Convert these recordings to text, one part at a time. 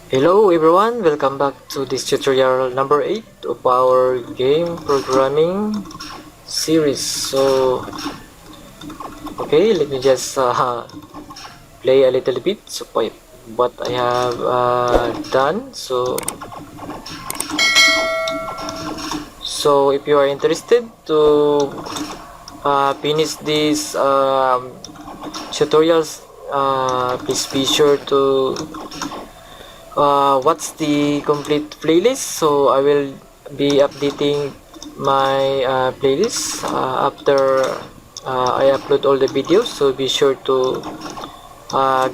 Hello everyone, welcome back to this tutorial number 8 of our game programming series. Okay, let me just play a little bit of what I have done. So if you are interested to finish these tutorials, please be sure to what's the complete playlist. So I will be updating my playlist after I upload all the videos, so be sure to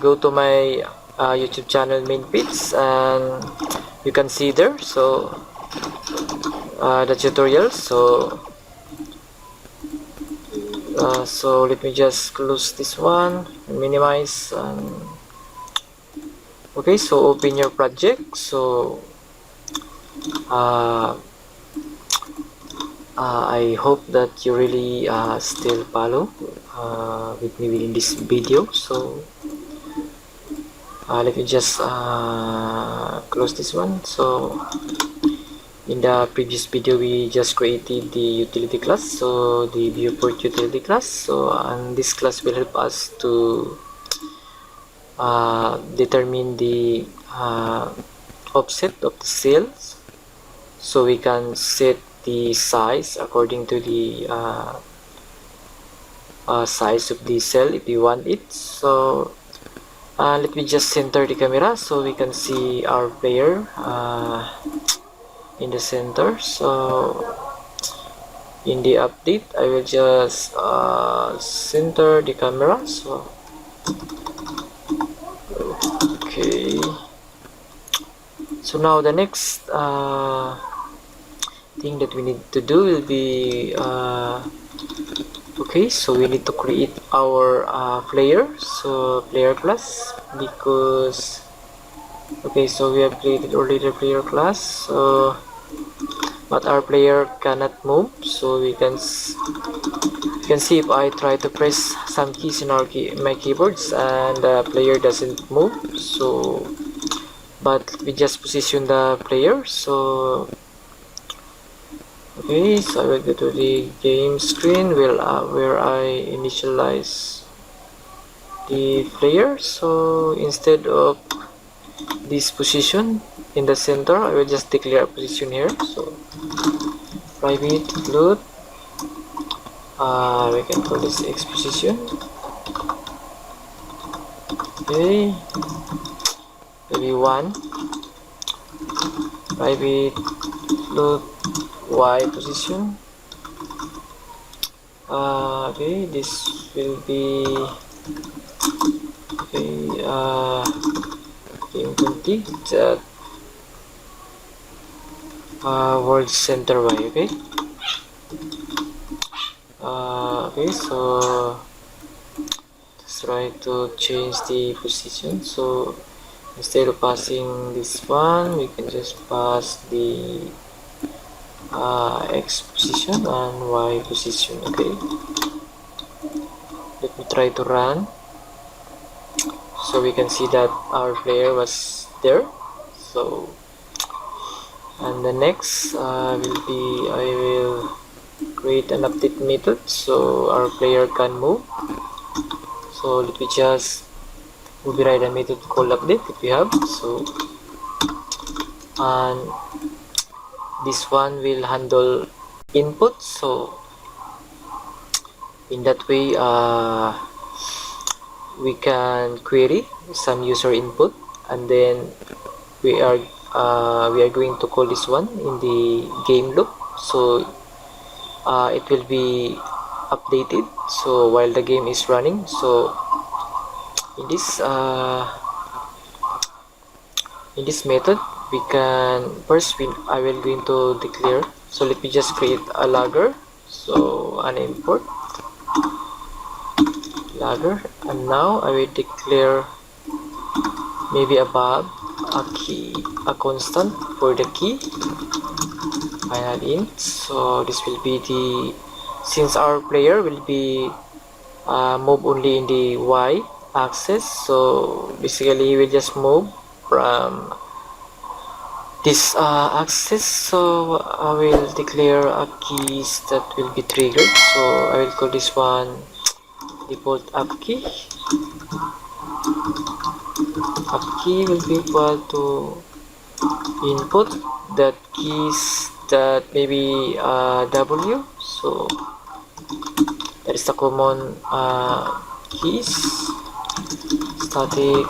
go to my YouTube channel main page and you can see there the tutorials. So let me just close this one and minimize okay, so open your project. I hope that you really still follow with me within this video. So let me just close this one. So in the previous video we just created the utility class, so the viewport utility class. And this class will help us to determine the offset of the cells, so we can set the size according to the size of the cell if we want it. So let me just center the camera so we can see our player in the center. So in the update I will just center the camera. So okay, so now the next thing that we need to do will be okay, so we need to create our player, so player class, because okay, so we have created already the player class, but our player cannot move. So you can see if I try to press some keys in my keyboards and the player doesn't move. So but we just position the player. So okay, so I will go to the game screen where I initialize the player. So instead of this position in the center, I will just declare a position here. So private float, we can call this X position. Okay, maybe 1. Private float Y position. Okay, this will be okay. Game config that world center Y. Okay. Okay, so let's try to change the position. So instead of passing this one, we can just pass the X position and Y position. Okay, let me try to run, so we can see that our player was there. So and the next will be I will create an update method so our player can move. So let me just override a method called update if we have. So and this one will handle input. So in that way we can query some user input, and then we are going to call this one in the game loop. So it will be updated so while the game is running. So in this method we can first I will going to declare. So let me just create a logger, so an import logger, and now I will declare maybe above a constant for the key final int. So this will be the, since our player will be move only in the Y axis, so basically he will just move from this access. So I will declare a keys that will be triggered. So I will call this one default app key. App key will be equal to input that keys that maybe W. So that is the common keys. Static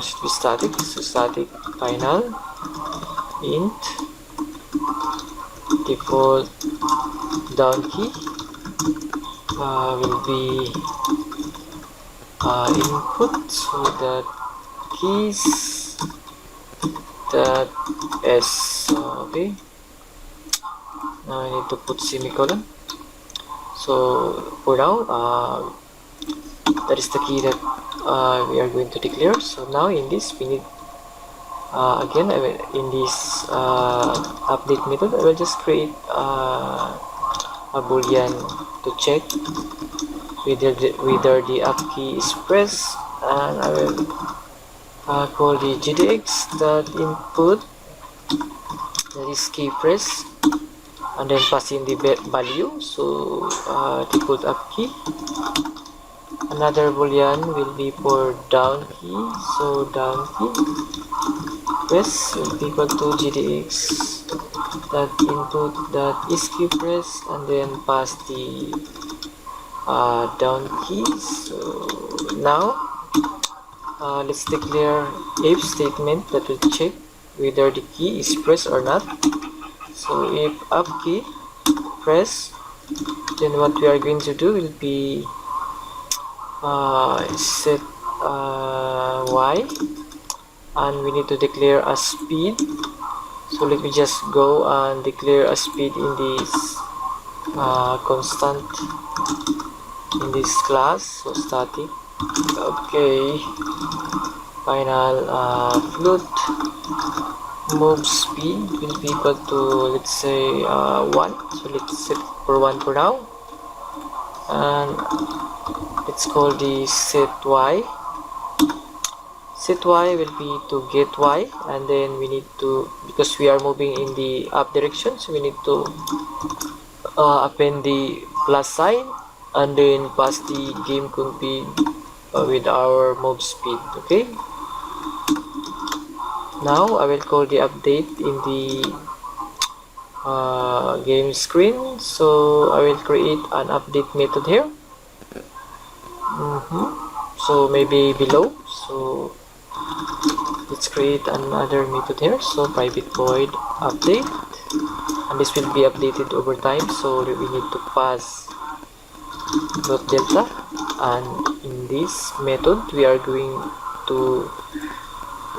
should be static. So static final int default down key will be input, so that keys that s. Okay, now I need to put semicolon. So for now that is the key that we are going to declare. So now in this we need again in this update method I will just create a boolean to check whether the app key is pressed, and I will call the GDX that input that is key press, and then pass in the value. So default app key. Another boolean will be for down key. So down key press will be equal to GDX that input that is key press, and then pass the down key. So now let's declare if statement that will check whether the key is pressed or not. So if up key press, then what we are going to do will be set y, and we need to declare a speed. So let me just go and declare a speed in this constant in this class. So static, okay, final float move speed will be equal to, let's say 1. So let's set for 1 for now, and let's call the set y. Set y will be to get y, and then we need to, because we are moving in the up direction, so we need to append the plus sign and then pass the game compute with our move speed. Okay, now I will call the update in the game screen. So I will create an update method here. So maybe below. So let's create another method here. So private void update, and this will be updated over time. So we need to pass dot delta, and in this method we are going to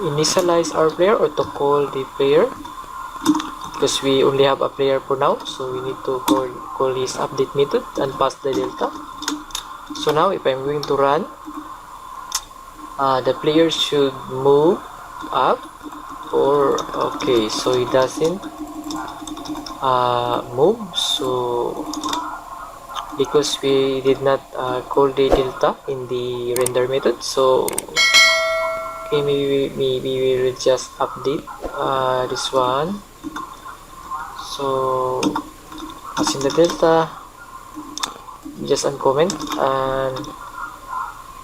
initialize our player, or to call the player, because we only have a player for now. So we need to call this update method and pass the delta. So now if I'm going to run, the player should move up, or okay, so it doesn't move, so because we did not call the delta in the render method. So okay, maybe we will just update this one. So as in the delta, just uncomment and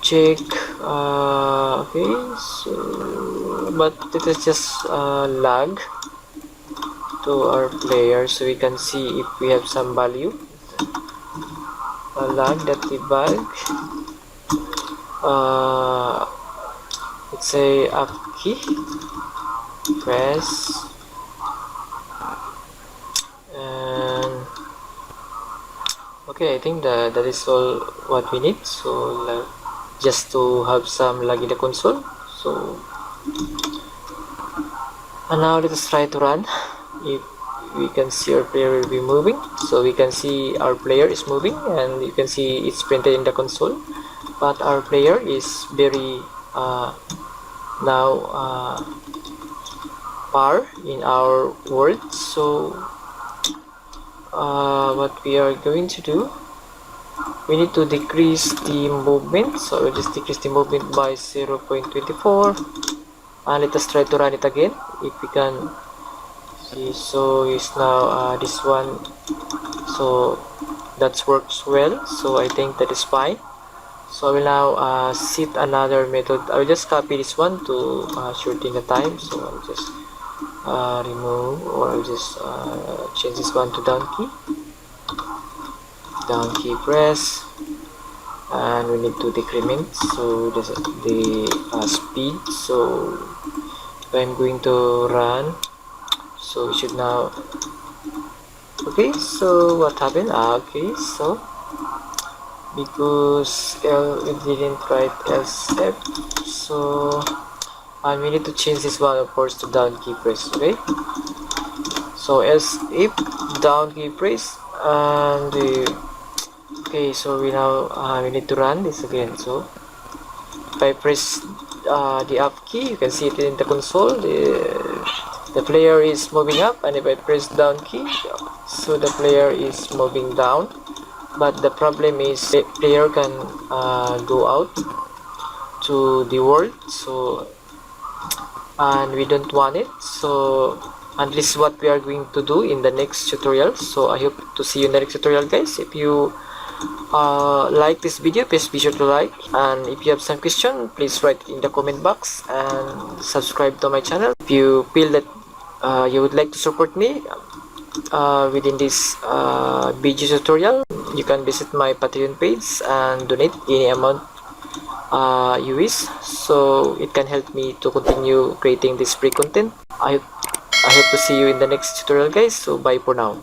check. Okay, so but it is just lag to our player, so we can see if we have some value. Lag that debug, let's say up key press, and okay, I think that is all what we need. So just to have some lag in the console. So and now let us try to run. If we can see our player will be moving, so we can see our player is moving, and you can see it's printed in the console, but our player is very now far in our world. So what we are going to do, we need to decrease the movement. So we'll just decrease the movement by 0.24, and let us try to run it again if we can Okay, so it's now this one, so that works well, so I think that is fine. So I will now set another method. I will just copy this one to shorten the time, so I'll just remove, or I'll just change this one to down key press, and we need to decrement so the speed. So if I'm going to run, so we should now, okay, so what happened? Okay, so because we didn't write else if, so and we need to change this one, of course, to down key press. Okay, so else if down key press, and okay, so we now we need to run this again. So if I press the up key, you can see it in the console, the player is moving up, and if I press down key, so the player is moving down. But the problem is the player can go out to the world, so and we don't want it. So and this is what we are going to do in the next tutorial. So I hope to see you in the next tutorial, guys. If you like this video, please be sure to like, and if you have some question, please write in the comment box, and subscribe to my channel. If you feel that you would like to support me within this video tutorial, you can visit my Patreon page and donate any amount you wish, so it can help me to continue creating this free content. I hope to see you in the next tutorial, guys. So bye for now.